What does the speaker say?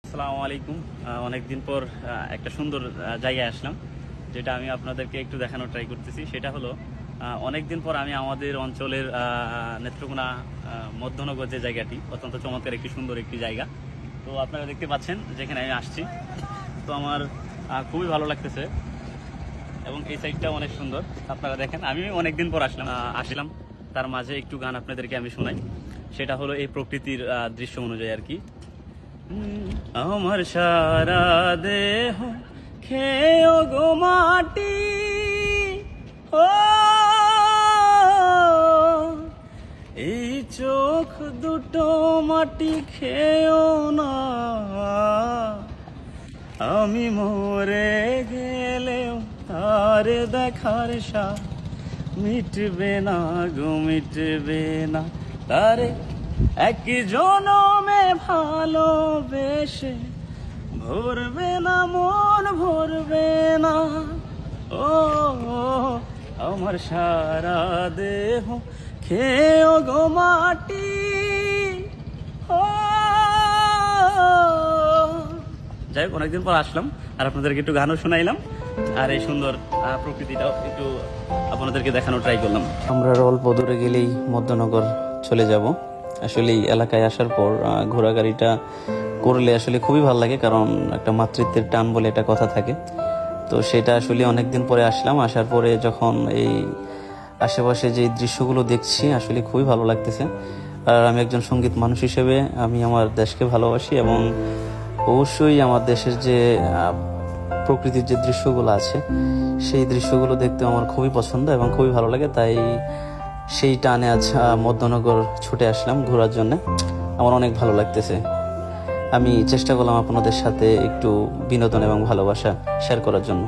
আসসালামু আলাইকুম। অনেকদিন পর একটা সুন্দর জায়গায় আসলাম, যেটা আমি আপনাদেরকে একটু দেখানোর ট্রাই করতেছি। সেটা হলো অনেকদিন পর আমি আমাদের অঞ্চলের নেত্রকোনা মধ্যনগর যে জায়গাটি, অত্যন্ত চমৎকার একটি সুন্দর একটি জায়গা। তো আপনারা দেখতে পাচ্ছেন যেখানে আমি আসছি, তো আমার খুবই ভালো লাগতেছে এবং এই সাইডটা অনেক সুন্দর। আপনারা দেখেন, আমি অনেকদিন পর আসলাম, তার মাঝে একটু গান আপনাদেরকে আমি শোনাই। সেটা হলো এই প্রকৃতির দৃশ্য অনুযায়ী আর কি। আমার সারা দেহ খেয়েও গো মাটি, ও এই চোখ দুটো মাটি খেয়েও না, আমি মরে গেলেও তার দেখার স্বাদ মিটবে না গো, মিটবে না তারে এক জনমে ভালোবেসে, ভরবে না মন, ভরবে না। ও আমার সারা দেহ খেয়েও গো মাটি। যাই হোক, অনেকদিন পর আসলাম আর আপনাদেরকে একটু গানও শোনাইলাম, আর এই সুন্দর প্রকৃতিটাও একটু আপনাদেরকে দেখানোর ট্রাই করলাম। আমরা অল্প দূরে গেলেই মধ্যনগর চলে যাব। আসলে এই এলাকায় আসার পর ঘোরাগাড়িটা করলে আসলে খুবই ভালো লাগে, কারণ একটা মাতৃত্বের টান বলে একটা কথা থাকে। তো সেটা আসলে অনেকদিন পরে আসলাম, আসার পরে যখন এই আশেপাশে যে দৃশ্যগুলো দেখছি আসলে খুবই ভালো লাগতেছে। আর আমি একজন সঙ্গীত মানুষ হিসেবে আমি আমার দেশকে ভালোবাসি, এবং অবশ্যই আমার দেশের যে প্রকৃতির যে দৃশ্যগুলো আছে সেই দৃশ্যগুলো দেখতে আমার খুবই পছন্দ এবং খুবই ভালো লাগে। তাই সেই টানে আজ মধ্যনগর ছুটে আসলাম ঘোরার জন্য। আমার অনেক ভালো লাগতেছে। আমি চেষ্টা করলাম আপনাদের সাথে একটু বিনোদন এবং ভালোবাসা শেয়ার করার জন্য।